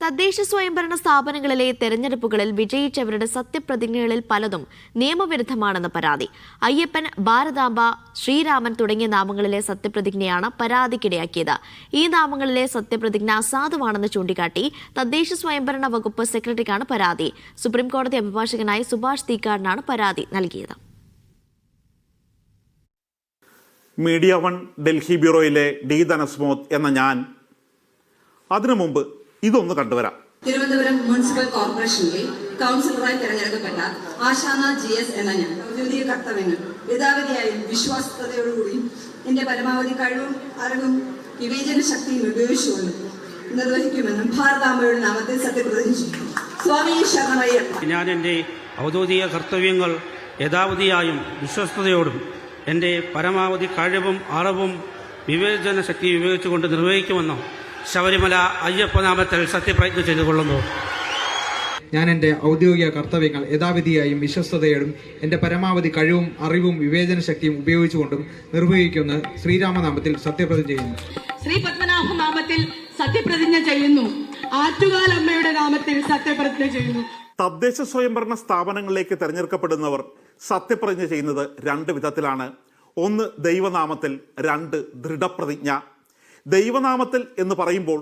തദ്ദേശ സ്വയംഭരണ സ്ഥാപനങ്ങളിലെ തെരഞ്ഞെടുപ്പുകളിൽ വിജയിച്ചവരുടെ സത്യപ്രതിജ്ഞകളിൽ പലതും നിയമവിരുദ്ധമാണെന്ന് പരാതി. അയ്യപ്പൻ, ഭാരതാംബ, ശ്രീരാമൻ തുടങ്ങിയ നാമങ്ങളിലെ സത്യപ്രതിജ്ഞയാണ് പരാതിക്കിടയാക്കിയത്. ഈ നാമങ്ങളിലെ സത്യപ്രതിജ്ഞ അസാധുവാണെന്ന് ചൂണ്ടിക്കാട്ടി തദ്ദേശ സ്വയംഭരണ വകുപ്പ് സെക്രട്ടറിക്കാണ് പരാതി. സുപ്രീംകോടതി അഭിഭാഷകനായ സുഭാഷ് തീക്കാടിനാണ് പരാതി നൽകിയത്. മീഡിയ വൺ ഡൽഹി ബ്യൂറോയിലെ ഡി ധനസ്മോത്ത് എന്ന ഞാൻ അതിനു മുമ്പ് ഇതൊന്ന് കണ്ടുവരാം. തിരുവനന്തപുരം മുനിസിപ്പൽ കോർപ്പറേഷനിലെ കൗൺസിലറായി തിരഞ്ഞെടുക്കപ്പെട്ട ആശാന GS എന്ന ഞാൻ ഔദ്യോഗിക കർത്തവ്യങ്ങൾ യഥാവിധിയായും വിശ്വാസ്യതയോടുകൂടിയും എന്റെ പരമാവധി കഴിവും അറിവും വിവേചന ശക്തിയും ഉപയോഗിച്ചുകൊണ്ട് നിർവഹിക്കുമെന്നും ഭാരതാംബയുടെ നാമത്തിൽ സത്യപ്രതിജ്ഞ ചെയ്യുന്നു. സ്വാമി ശരണമയ്യപ്പ. ഞാൻ എൻ്റെ ഔദ്യോഗിക കർത്തവ്യങ്ങൾ യഥാവിധിയായും വിശ്വസ്തയോടും എൻ്റെ പരമാവധി കഴിവും അറിവും വിവേചന ശക്തി ഉപയോഗിച്ചുകൊണ്ട് നിർവഹിക്കുമെന്നും ശബരിമല അയ്യപ്പനാമത്തിൽ സത്യപ്രതിജ്ഞ ചെയ്തുകൊള്ളുന്നു. ഞാൻ എൻ്റെ ഔദ്യോഗിക കർത്തവ്യങ്ങൾ യഥാവിധിയായും വിശ്വസ്തയോടും എൻ്റെ പരമാവധി കഴിവും അറിവും വിവേചന ശക്തിയും ഉപയോഗിച്ചുകൊണ്ടും നിർവഹിക്കുന്ന ശ്രീരാമനാമത്തിൽ സത്യപ്രതിജ്ഞ ചെയ്യുന്നു. ശ്രീ പത്മനാഭനാമത്തിൽ സത്യപ്രതിജ്ഞ ചെയ്യുന്നു. ആറ്റുകാൽ അമ്മയുടെ നാമത്തിൽ സത്യപ്രതിജ്ഞ ചെയ്യുന്നു. തദ്ദേശ സ്വയംഭരണ സ്ഥാപനങ്ങളിലേക്ക് തെരഞ്ഞെടുക്കപ്പെടുന്നവർ സത്യപ്രതിജ്ഞ ചെയ്യുന്നത് രണ്ട് വിധത്തിലാണ്. ഒന്ന് ദൈവനാമത്തിൽ, രണ്ട് ദൃഢപ്രതിജ്ഞ. ദൈവനാമത്തിൽ എന്ന് പറയുമ്പോൾ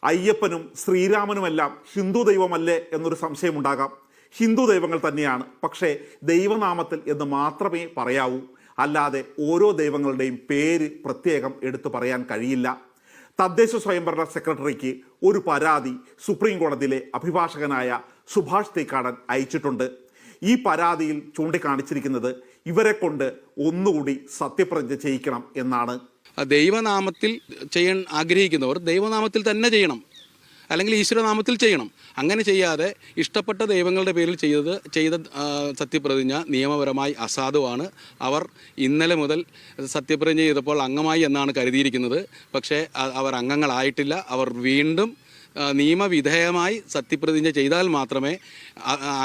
അയ്യപ്പനും ശ്രീരാമനുമെല്ലാം ഹിന്ദു ദൈവമല്ലേ എന്നൊരു സംശയമുണ്ടാകാം. ഹിന്ദു ദൈവങ്ങൾ തന്നെയാണ്, പക്ഷേ ദൈവനാമത്തിൽ എന്ന് മാത്രമേ പറയാവൂ. അല്ലാതെ ഓരോ ദൈവങ്ങളുടെയും പേര് പ്രത്യേകം എടുത്തു പറയാൻ കഴിയില്ല. തദ്ദേശ സ്വയംഭരണ സെക്രട്ടറിക്ക് ഒരു പരാതി സുപ്രീം കോടതിയിലെ അഭിഭാഷകനായ സുഭാഷ് തീക്കാടൻ അയച്ചിട്ടുണ്ട്. ഈ പരാതിയിൽ ചൂണ്ടിക്കാണിച്ചിരിക്കുന്നത് ഇവരെ കൊണ്ട് ഒന്നുകൂടി സത്യപ്രതിജ്ഞ ചെയ്യിക്കണം എന്നാണ്. ദൈവനാമത്തിൽ ചെയ്യാൻ ആഗ്രഹിക്കുന്നവർ ദൈവനാമത്തിൽ തന്നെ ചെയ്യണം, അല്ലെങ്കിൽ ഈശ്വരനാമത്തിൽ ചെയ്യണം. അങ്ങനെ ചെയ്യാതെ ഇഷ്ടപ്പെട്ട ദൈവങ്ങളുടെ പേരിൽ ചെയ്ത സത്യപ്രതിജ്ഞ നിയമപരമായി അസാധുവാണ്. അവർ ഇന്നലെ മുതൽ സത്യപ്രതിജ്ഞ ചെയ്തപ്പോൾ അംഗമായി എന്നാണ് കരുതിയിരിക്കുന്നത്. പക്ഷേ അവർ അംഗങ്ങളായിട്ടില്ല. അവർ വീണ്ടും നിയമവിധേയമായി സത്യപ്രതിജ്ഞ ചെയ്താൽ മാത്രമേ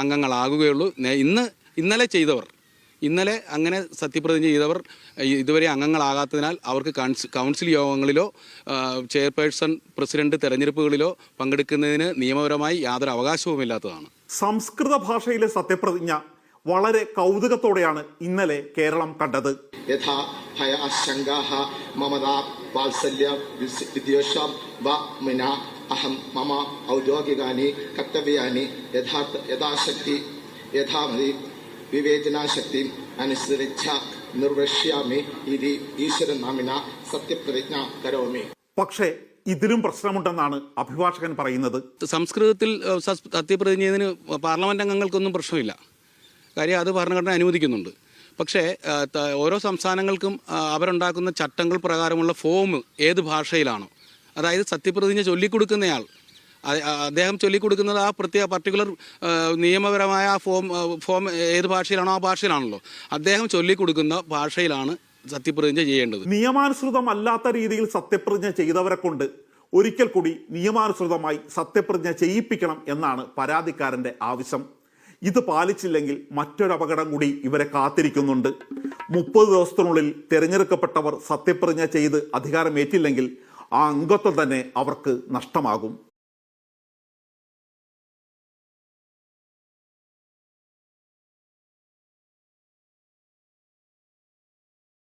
അംഗങ്ങളാകുകയുള്ളൂ. ഇന്നലെ അങ്ങനെ സത്യപ്രതിജ്ഞ ചെയ്തവർ ഇതുവരെ അംഗങ്ങളാകാത്തതിനാൽ അവർക്ക് കൗൺസിൽ യോഗങ്ങളിലോ ചെയർപേഴ്സൺ, പ്രസിഡന്റ് തെരഞ്ഞെടുപ്പുകളിലോ പങ്കെടുക്കുന്നതിന് നിയമപരമായി യാതൊരു അവകാശവുമില്ലാത്തതാണ്. സംസ്കൃത ഭാഷയിലെ സത്യപ്രതിജ്ഞ വളരെ കൗതുകത്തോടെയാണ് ഇന്നലെ കേരളം കണ്ടത്. യഥാ ഭയ ആശങ്കാഃ മമതാ വാത്സല്യ വിദ്വേഷം വ മിന അഹം മമ ഔദ്യോഗികാനി കർത്തവ്യാനി യഥാശക്തി യഥാമതി വിവേചനാശക്തി അനുസരിച്ച നിർവക്ഷ്യാമി ഇതി ഈശ്വരനാമിന സത്യപ്രതിജ്ഞ കരോമി. പക്ഷേ ഇതിലും പ്രശ്നമുണ്ടെന്നാണ് അഭിഭാഷകൻ പറയുന്നത്. സംസ്കൃതത്തിൽ സത്യപ്രതിജ്ഞ ചെയ്യുന്നതിന് പാർലമെന്റ് അംഗങ്ങൾക്കൊന്നും പ്രശ്നമില്ല. കാര്യം അത് ഭരണഘടന അനുവദിക്കുന്നുണ്ട്. പക്ഷേ ഓരോ സംസ്ഥാനങ്ങൾക്കും അവരുണ്ടാക്കുന്ന ചട്ടങ്ങൾ പ്രകാരമുള്ള ഫോം ഏത് ഭാഷയിലാണോ, അതായത് സത്യപ്രതിജ്ഞ ചൊല്ലിക്കൊടുക്കുന്നയാൾ അദ്ദേഹം ചൊല്ലിക്കൊടുക്കുന്നത് ആ പർട്ടിക്കുലർ നിയമപരമായ ആ ഫോം ഏത് ഭാഷയിലാണോ ആ ഭാഷയിലാണല്ലോ. അദ്ദേഹം ചൊല്ലിക്കൊടുക്കുന്ന ഭാഷയിലാണ് സത്യപ്രതിജ്ഞ ചെയ്യേണ്ടത്. നിയമാനുസൃതമല്ലാത്ത രീതിയിൽ സത്യപ്രതിജ്ഞ ചെയ്തവരെ കൊണ്ട് ഒരിക്കൽ കൂടി നിയമാനുസൃതമായി സത്യപ്രതിജ്ഞ ചെയ്യിപ്പിക്കണം എന്നാണ് പരാതിക്കാരന്റെ ആവശ്യം. ഇത് പാലിച്ചില്ലെങ്കിൽ മറ്റൊരു അപകടം കൂടി ഇവരെ കാത്തിരിക്കുന്നുണ്ട്. 30 ദിവസത്തിനുള്ളിൽ തിരഞ്ഞെടുക്കപ്പെട്ടവർ സത്യപ്രതിജ്ഞ ചെയ്ത് അധികാരമേറ്റില്ലെങ്കിൽ ആ അംഗത്വം തന്നെ അവർക്ക് നഷ്ടമാകും.